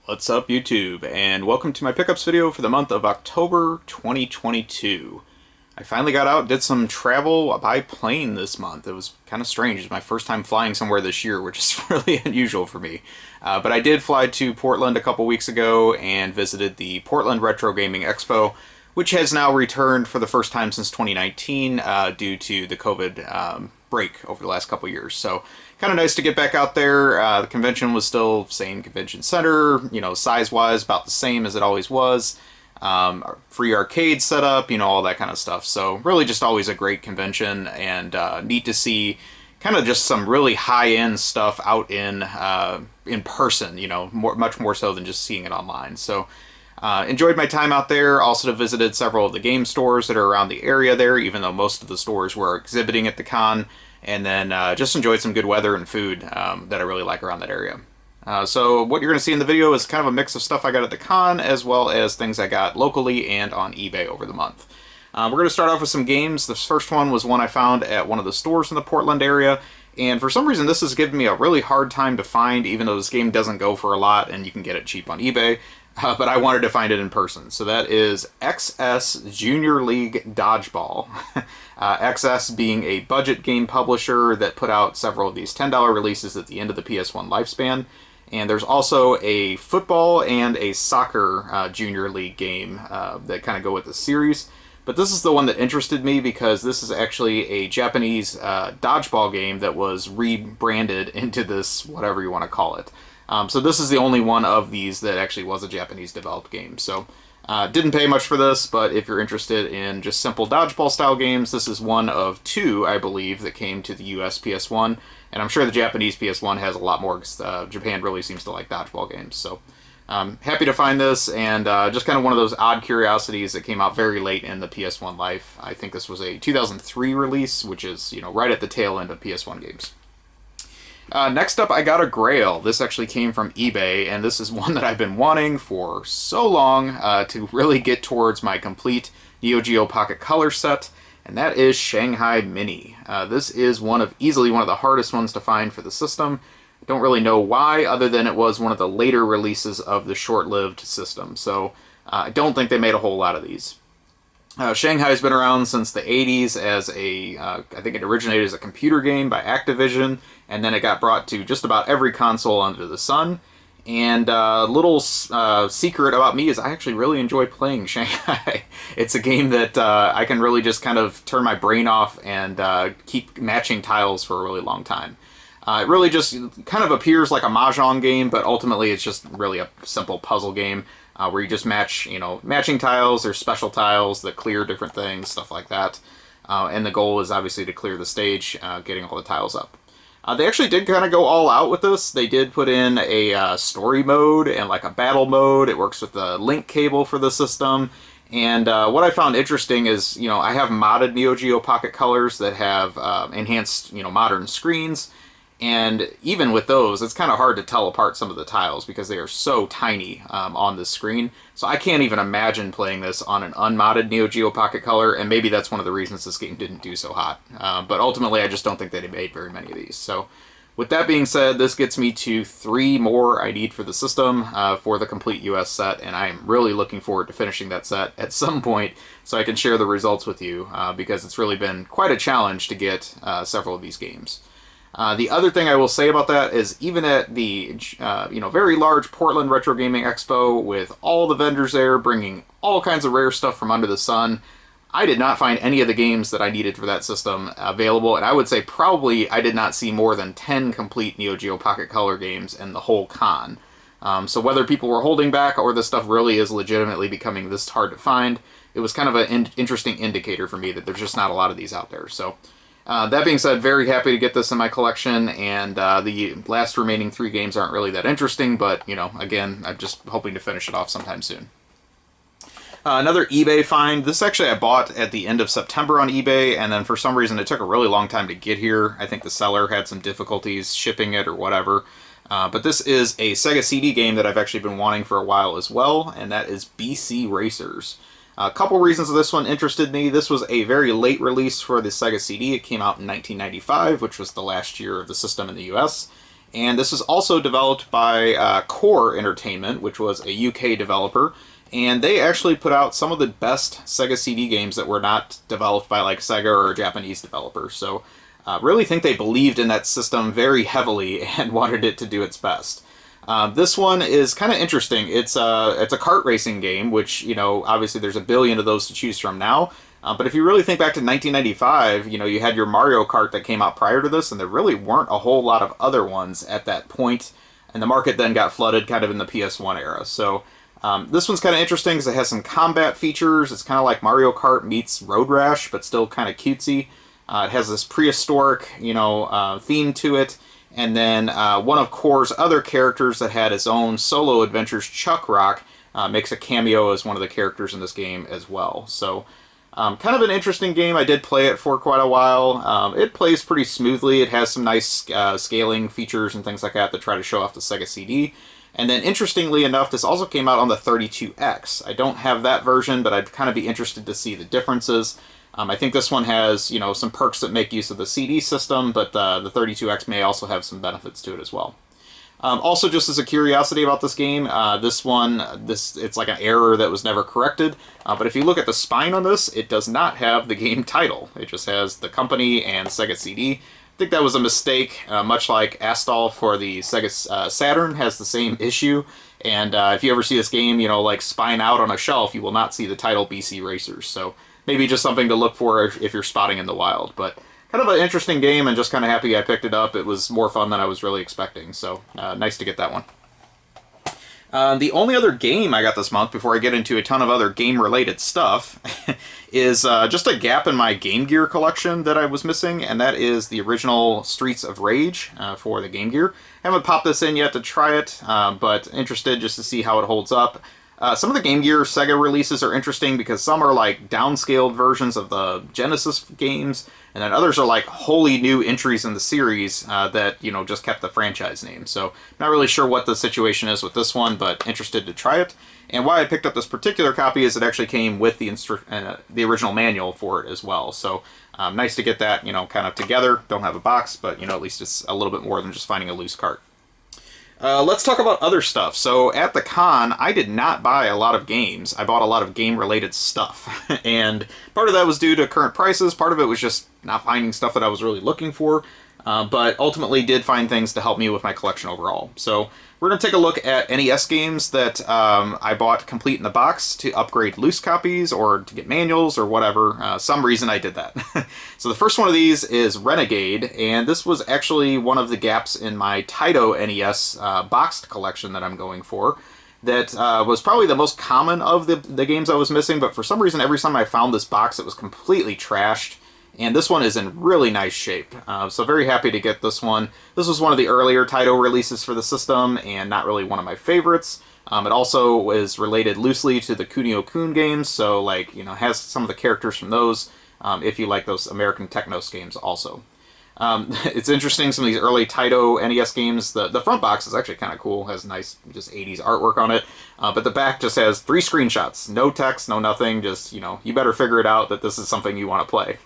What's up, YouTube, and welcome to my pickups video for the month of October 2022. I finally got out, did some travel by plane this month. It was kind of strange. It was my first time flying somewhere this year, which is really unusual for me. But I did fly to Portland a couple weeks ago and visited the Portland Retro Gaming Expo, which has now returned for the first time since 2019 due to the COVID break over the last couple years. So kind of nice to get back out there. The convention was still same convention center, size-wise about the same as it always was. Free arcade setup, all that kind of stuff. So really just always a great convention, and neat to see kind of just some really high-end stuff out in person, much more so than just seeing it online. So enjoyed my time out there. Also visited several of the game stores that are around the area there, even though most of the stores were exhibiting at the con. And then just enjoyed some good weather and food that I really like around that area. So what you're going to see in the video is kind of a mix of stuff I got at the con, as well as things I got locally and on eBay over the month. We're going to start off with some games. This first one was one I found at one of the stores in the Portland area. And for some reason, this has given me a really hard time to find, even though this game doesn't go for a lot and you can get it cheap on eBay. But I wanted to find it in person. So that is XS Junior League Dodgeball. XS being a budget game publisher that put out several of these $10 releases at the end of the PS1 lifespan. And there's also a football and a soccer Junior League game that kind of go with the series. But this is the one that interested me because this is actually a Japanese dodgeball game that was rebranded into this, whatever you want to call it. So this is the only one of these that actually was a Japanese developed game. So didn't pay much for this, but if you're interested in just simple dodgeball style games, this is one of two, I believe, that came to the US PS1. And I'm sure the Japanese PS1 has a lot more, because Japan really seems to like dodgeball games. So happy to find this, and just kind of one of those odd curiosities that came out very late in the PS1 life. I think this was a 2003 release, which is, right at the tail end of PS1 games. Next up, I got a Grail. This actually came from eBay, and this is one that I've been wanting for so long to really get towards my complete Neo Geo Pocket Color set, and that is Shanghai Mini. This is easily one of the hardest ones to find for the system. Don't really know why, other than it was one of the later releases of the short-lived system, so I don't think they made a whole lot of these. Shanghai's been around since the 80s as I think it originated as a computer game by Activision, and then it got brought to just about every console under the sun. And a little secret about me is I actually really enjoy playing Shanghai. It's a game that I can really just kind of turn my brain off and keep matching tiles for a really long time. It really just kind of appears like a Mahjong game, but ultimately it's just really a simple puzzle game where you just match, matching tiles. There's special tiles that clear different things, stuff like that. And the goal is obviously to clear the stage, getting all the tiles up. They actually did kind of go all out with this. They did put in a story mode and like a battle mode. It works with the link cable for the system. And what I found interesting is, I have modded Neo Geo Pocket Colors that have enhanced, modern screens. And even with those, it's kind of hard to tell apart some of the tiles because they are so tiny on the screen. So I can't even imagine playing this on an unmodded Neo Geo Pocket Color, and maybe that's one of the reasons this game didn't do so hot. But ultimately, I just don't think they made very many of these. So with that being said, this gets me to 3 more I need for the system for the complete US set, and I am really looking forward to finishing that set at some point so I can share the results with you because it's really been quite a challenge to get several of these games. The other thing I will say about that is even at the very large Portland Retro Gaming Expo with all the vendors there bringing all kinds of rare stuff from under the sun, I did not find any of the games that I needed for that system available, and I would say probably I did not see more than 10 complete Neo Geo Pocket Color games in the whole con. So whether people were holding back or this stuff really is legitimately becoming this hard to find, it was kind of an interesting indicator for me that there's just not a lot of these out there. So that being said, very happy to get this in my collection, and the last remaining 3 games aren't really that interesting, but, again, I'm just hoping to finish it off sometime soon. Another eBay find. This actually I bought at the end of September on eBay, and then for some reason it took a really long time to get here. I think the seller had some difficulties shipping it or whatever. But this is a Sega CD game that I've actually been wanting for a while as well, and that is BC Racers. A couple reasons this one interested me. This was a very late release for the Sega CD. It came out in 1995, which was the last year of the system in the US. And this was also developed by Core Entertainment, which was a UK developer. And they actually put out some of the best Sega CD games that were not developed by like Sega or a Japanese developer. So really think they believed in that system very heavily and wanted it to do its best. This one is kind of interesting. It's a kart racing game, which, you know, obviously there's a billion of those to choose from now. But if you really think back to 1995, you know, you had your Mario Kart that came out prior to this, and there really weren't a whole lot of other ones at that point. And the market then got flooded kind of in the PS1 era. So this one's kind of interesting because it has some combat features. It's kind of like Mario Kart meets Road Rash, but still kind of cutesy. It has this prehistoric, you know, theme to it. And then one of Core's other characters that had his own solo adventures, Chuck Rock, makes a cameo as one of the characters in this game as well. So kind of an interesting game. I did play it for quite a while. It plays pretty smoothly. It has some nice scaling features and things like that try to show off the Sega CD. And then interestingly enough, this also came out on the 32X. I don't have that version, but I'd kind of be interested to see the differences. I think this one has, you know, some perks that make use of the CD system, but the 32X may also have some benefits to it as well. Also, just as a curiosity about this game, it's like an error that was never corrected. But if you look at the spine on this, it does not have the game title. It just has the company and Sega CD. I think that was a mistake, much like Astal for the Sega Saturn has the same issue. And if you ever see this game, you know, like spine out on a shelf, you will not see the title BC Racers. So maybe just something to look for if you're spotting in the wild. But kind of an interesting game, and just kind of happy I picked it up. It was more fun than I was really expecting, so nice to get that one. The only other game I got this month, before I get into a ton of other game-related stuff, is just a gap in my Game Gear collection that I was missing, and that is the original Streets of Rage for the Game Gear. Haven't popped this in yet to try it, but interested just to see how it holds up. Some of the Game Gear Sega releases are interesting because some are like downscaled versions of the Genesis games, and then others are like wholly new entries in the series that, you know, just kept the franchise name. So not really sure what the situation is with this one, but interested to try it. And why I picked up this particular copy is it actually came with the original manual for it as well. So nice to get that, you know, kind of together. Don't have a box, but, you know, at least it's a little bit more than just finding a loose cart. Let's talk about other stuff. So at the con, I did not buy a lot of games. I bought a lot of game-related stuff. And part of that was due to current prices. Part of it was just not finding stuff that I was really looking for. But ultimately did find things to help me with my collection overall. So we're going to take a look at NES games that I bought complete in the box to upgrade loose copies or to get manuals or whatever. Some reason I did that. So the first one of these is Renegade, and this was actually one of the gaps in my Taito NES boxed collection that I'm going for. That was probably the most common of the games I was missing, but for some reason every time I found this box it was completely trashed. And this one is in really nice shape, so very happy to get this one. This was one of the earlier Taito releases for the system, and not really one of my favorites. It also is related loosely to the Kunio-kun games, so like, you know, has some of the characters from those, if you like those American Technos games also. It's interesting, some of these early Taito NES games, the front box is actually kind of cool, has nice just 80s artwork on it, but the back just has 3 screenshots, no text, no nothing, just, you know, you better figure it out that this is something you want to play.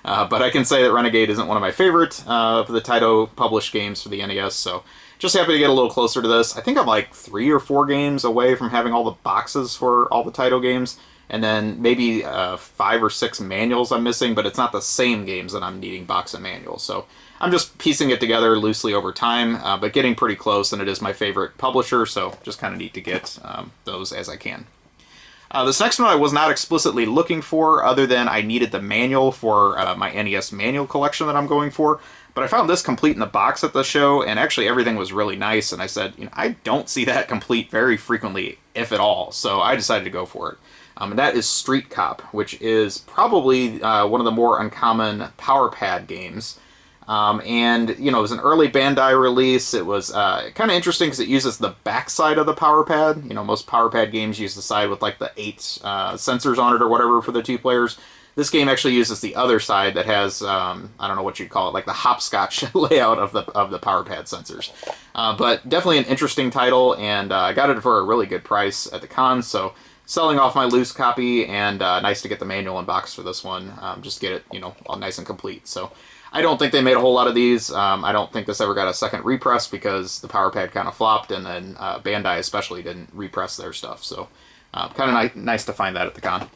But I can say that Renegade isn't one of my favorite for the Taito published games for the NES, so just happy to get a little closer to this. I think I'm like 3 or 4 games away from having all the boxes for all the Taito games. And then maybe 5 or 6 manuals I'm missing, but it's not the same games that I'm needing box and manual. So I'm just piecing it together loosely over time, but getting pretty close, and it is my favorite publisher, so just kind of need to get those as I can. This next one I was not explicitly looking for, other than I needed the manual for my NES manual collection that I'm going for. But I found this complete in the box at the show, and actually everything was really nice, and I said, you know, I don't see that complete very frequently, if at all, so I decided to go for it. And that is Street Cop, which is probably one of the more uncommon Power Pad games. And, you know, it was an early Bandai release. It was kind of interesting because it uses the backside of the Power Pad. You know, most Power Pad games use the side with like the 8 sensors on it or whatever for the 2 players. This game actually uses the other side that has, I don't know what you'd call it, like the hopscotch layout of the Power Pad sensors. But definitely an interesting title, and I got it for a really good price at the con, so selling off my loose copy, and nice to get the manual and box for this one. Just get it, you know, all nice and complete. So I don't think they made a whole lot of these. I don't think this ever got a second repress because the power pad kind of flopped, and then Bandai especially didn't repress their stuff. So kind of nice to find that at the con.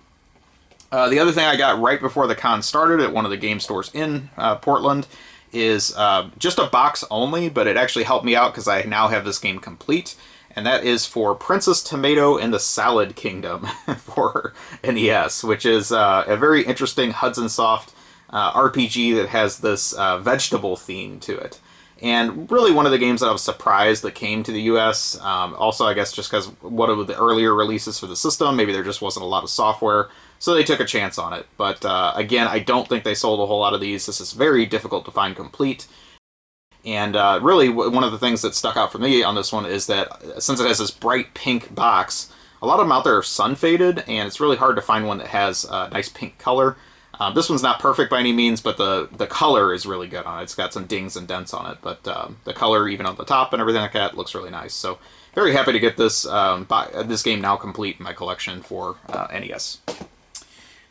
The other thing I got right before the con started at one of the game stores in Portland is just a box only, but it actually helped me out because I now have this game complete. And that is for Princess Tomato and the Salad Kingdom for NES, which is a very interesting Hudson Soft RPG that has this vegetable theme to it. And really one of the games that I was surprised that came to the US. Also, I guess just because one of the earlier releases for the system, maybe there just wasn't a lot of software, so they took a chance on it. But again, I don't think they sold a whole lot of these. This is very difficult to find complete. And really, one of the things that stuck out for me on this one is that since it has this bright pink box, a lot of them out there are sun-faded, and it's really hard to find one that has a nice pink color. This one's not perfect by any means, but the color is really good on it. It's got some dings and dents on it, but the color, even on the top and everything like that, looks really nice. So very happy to get this this game now complete in my collection for NES.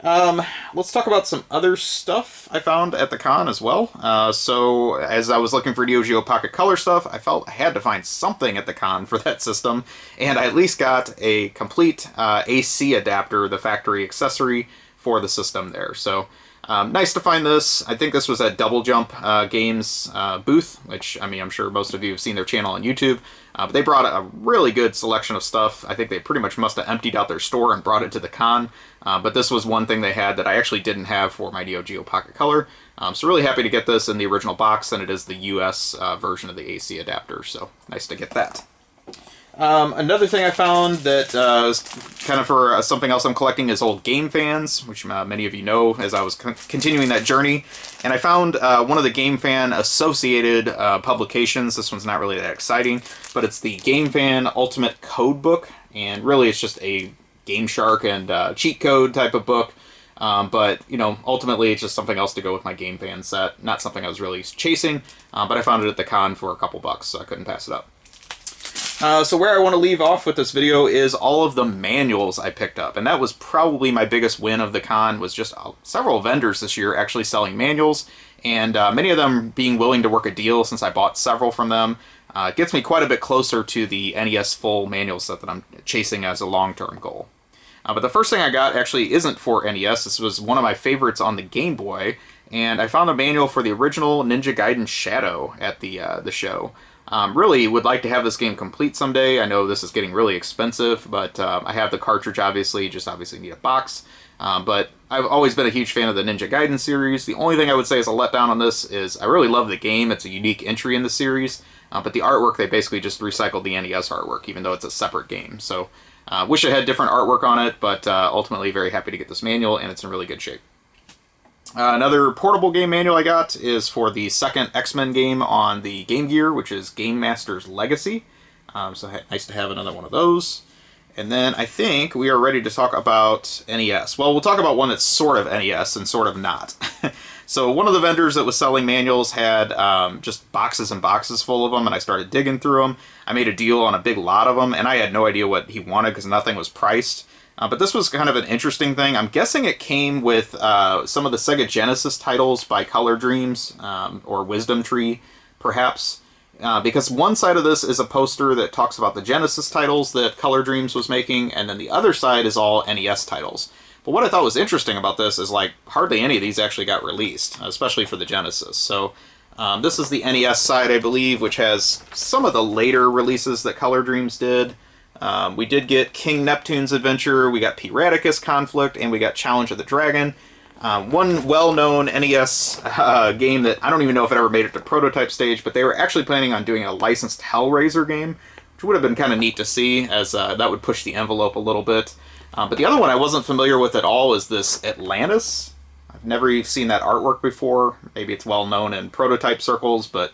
Let's talk about some other stuff I found at the con as well. So as I was looking for Neo Geo Pocket Color stuff, I felt I had to find something at the con for that system, and I at least got a complete AC adapter, the factory accessory for the system there. So nice to find this. I think this was at Double Jump Games booth, which, I mean, I'm sure most of you have seen their channel on YouTube. But they brought a really good selection of stuff. I think they pretty much must have emptied out their store and brought it to the con. But this was one thing they had that I actually didn't have for my Neo Geo Pocket Color. So really happy to get this in the original box, and it is the US version of the AC adapter. So nice to get that. Another thing I found that is kind of for something else I'm collecting is old Game Fans, which many of you know as I was continuing that journey. And I found one of the Game Fan associated publications. This one's not really that exciting, but it's the Game Fan Ultimate Code Book. And really it's just a Game Shark and cheat code type of book. But, you know, ultimately it's just something else to go with my Game Fan set. Not something I was really chasing, but I found it at the con for a couple bucks, so I couldn't pass it up. So where I want to leave off with this video is all of the manuals I picked up, and that was probably my biggest win of the con, was just several vendors this year actually selling manuals, and many of them being willing to work a deal since I bought several from them. It gets me quite a bit closer to the NES full manual set that I'm chasing as a long-term goal. But the first thing I got actually isn't for NES. This was one of my favorites on the Game Boy, and I found a manual for the original Ninja Gaiden Shadow at the show. Really would like to have this game complete someday. I know this is getting really expensive, but I have the cartridge, obviously, just obviously need a box. But I've always been a huge fan of the Ninja Gaiden series. The only thing I would say is a letdown on this is I really love the game. It's a unique entry in the series, but the artwork, they basically just recycled the NES artwork, even though it's a separate game. So wish it had different artwork on it, but ultimately very happy to get this manual, and it's in really good shape. Another portable game manual I got is for the second X-Men game on the Game Gear, which is Game Master's Legacy. So nice to have another one of those. And then I think we are ready to talk about NES. Well, we'll talk about one that's sort of NES and sort of not. So one of the vendors that was selling manuals had just boxes and boxes full of them, and I started digging through them. I made a deal on a big lot of them, and I had no idea what he wanted because nothing was priced. But this was kind of an interesting thing. I'm guessing it came with some of the Sega Genesis titles by Color Dreams, or Wisdom Tree, perhaps. Because one side of this is a poster that talks about the Genesis titles that Color Dreams was making, and then the other side is all NES titles. But what I thought was interesting about this is, like, hardly any of these actually got released, especially for the Genesis. So this is the NES side, I believe, which has some of the later releases that Color Dreams did. We did get King Neptune's Adventure, we got Piraticus Conflict, and we got Challenge of the Dragon. One well-known NES game that I don't even know if it ever made it to prototype stage, but they were actually planning on doing a licensed Hellraiser game, which would have been kind of neat to see, as that would push the envelope a little bit. But the other one I wasn't familiar with at all is this Atlantis. I've never seen that artwork before. Maybe it's well-known in prototype circles, but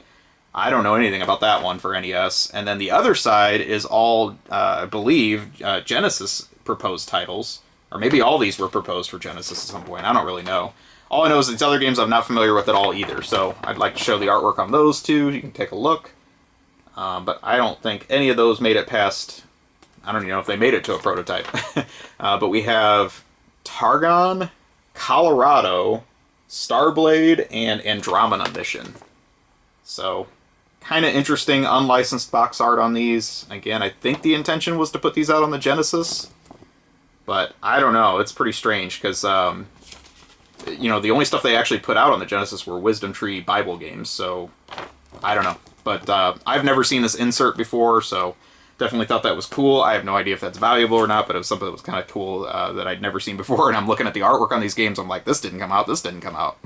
I don't know anything about that one for NES. And then the other side is all, I believe, Genesis proposed titles. Or maybe all these were proposed for Genesis at some point. I don't really know. All I know is these other games I'm not familiar with at all either. So I'd like to show the artwork on those too. You can take a look. But I don't think any of those made it past... I don't even know if they made it to a prototype. But we have Targon, Colorado, Starblade, and Andromeda Mission. So, kind of interesting unlicensed box art on these. Again, I think the intention was to put these out on the Genesis, but I don't know. It's pretty strange because, you know, the only stuff they actually put out on the Genesis were Wisdom Tree Bible games, so I don't know. But I've never seen this insert before, so definitely thought that was cool. I have no idea if that's valuable or not, but it was something that was kind of cool that I'd never seen before, and I'm looking at the artwork on these games, I'm like, this didn't come out, this didn't come out.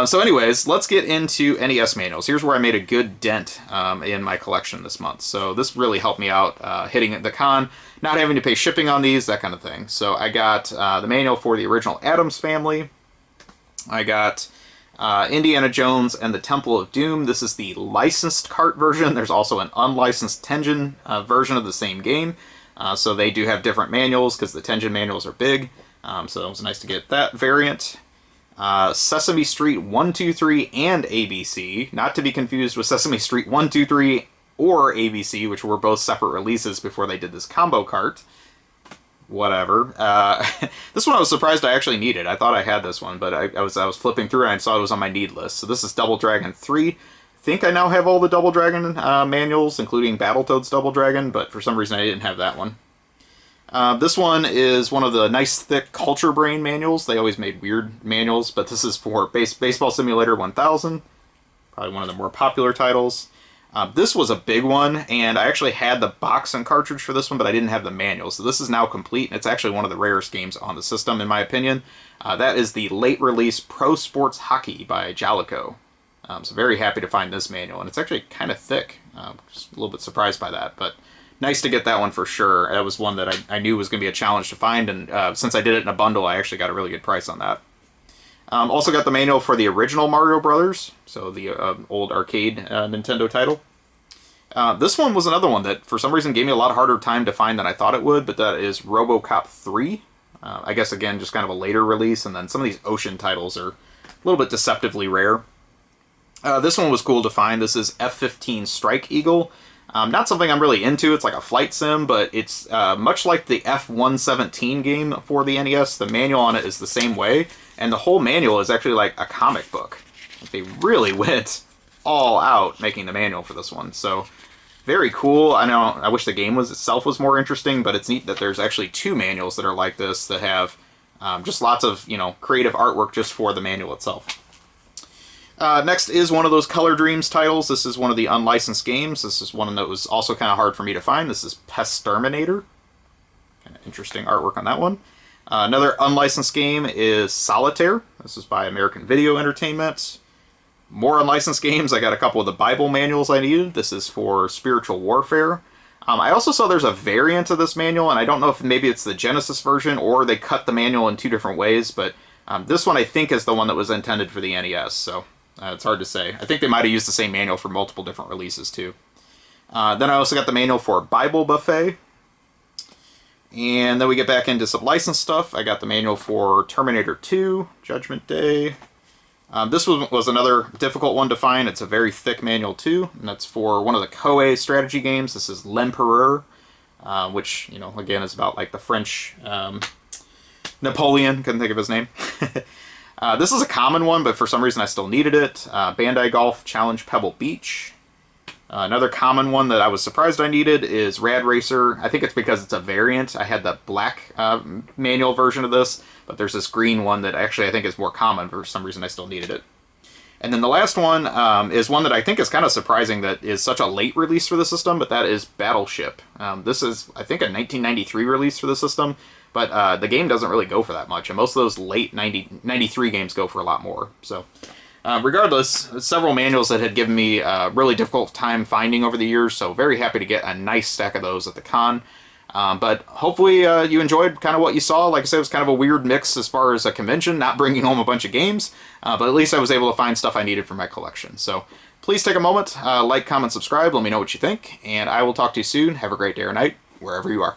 So anyways, let's get into NES manuals. Here's where I made a good dent in my collection this month. So this really helped me out hitting the con, not having to pay shipping on these, that kind of thing. So I got the manual for the original Addams Family. I got Indiana Jones and the Temple of Doom. This is the licensed cart version. There's also an unlicensed Tengen version of the same game. So they do have different manuals because the Tengen manuals are big. So it was nice to get that variant. Sesame Street 1, 2, 3, and ABC, not to be confused with Sesame Street 1, 2, 3, or ABC, which were both separate releases before they did this combo cart. Whatever. This one I was surprised I actually needed. I thought I had this one, but I was flipping through and I saw it was on my need list. So this is Double Dragon 3. I think I now have all the Double Dragon manuals, including Battletoads Double Dragon, but for some reason I didn't have that one. This one is one of the nice thick Culture Brain manuals. They always made weird manuals, but this is for Baseball Simulator 1000. Probably one of the more popular titles. This was a big one, and I actually had the box and cartridge for this one, but I didn't have the manual. So this is now complete, and it's actually one of the rarest games on the system, in my opinion. That is the late release Pro Sports Hockey by Jalico. So very happy to find this manual, and it's actually kind of thick. Just a little bit surprised by that, but nice to get that one for sure. That was one that I knew was going to be a challenge to find, and since I did it in a bundle, I actually got a really good price on that. Also got the manual for the original Mario Brothers, so the old arcade Nintendo title. This one was another one that for some reason gave me a lot harder time to find than I thought it would, but that is RoboCop 3. I guess again just kind of a later release, and then some of these Ocean titles are a little bit deceptively rare. This one was cool to find. This is F-15 Strike Eagle. Not something I'm really into. It's like a flight sim, but it's much like the F-117 game for the NES. The manual on it is the same way, and the whole manual is actually like a comic book. They really went all out making the manual for this one, so very cool. I know I wish the game itself was more interesting, but it's neat that there's actually two manuals that are like this that have just lots of, you know, creative artwork just for the manual itself. Next is one of those Color Dreams titles. This is one of the unlicensed games. This is one that was also kind of hard for me to find. This is Pestterminator. Kind of interesting artwork on that one. Another unlicensed game is Solitaire. This is by American Video Entertainment. More unlicensed games. I got a couple of the Bible manuals I needed. This is for Spiritual Warfare. I also saw there's a variant of this manual, and I don't know if maybe it's the Genesis version or they cut the manual in two different ways, but this one I think is the one that was intended for the NES, so it's hard to say. I think they might have used the same manual for multiple different releases too. Then I also got the manual for Bible Buffet. And then we get back into some licensed stuff. I got the manual for Terminator 2, Judgment Day. This was another difficult one to find. It's a very thick manual too, and that's for one of the Koei strategy games. This is L'Empereur, which, you know, again is about like the French Napoleon. Couldn't think of his name. This is a common one, but for some reason I still needed it. Bandai Golf Challenge Pebble Beach. Another common one that I was surprised I needed is Rad Racer. I think it's because it's a variant. I had the black manual version of this, but there's this green one that actually I think is more common. For some reason I still needed it. And then the last one is one that I think is kind of surprising that is such a late release for the system, but that is Battleship. This is, I think, a 1993 release for the system, but the game doesn't really go for that much, and most of those late 93 games go for a lot more. So regardless, several manuals that had given me a really difficult time finding over the years, so very happy to get a nice stack of those at the con. But hopefully you enjoyed kind of what you saw. Like I said, it was kind of a weird mix as far as a convention, not bringing home a bunch of games, but at least I was able to find stuff I needed for my collection. So please take a moment, like, comment, subscribe, let me know what you think, and I will talk to you soon. Have a great day or night, wherever you are.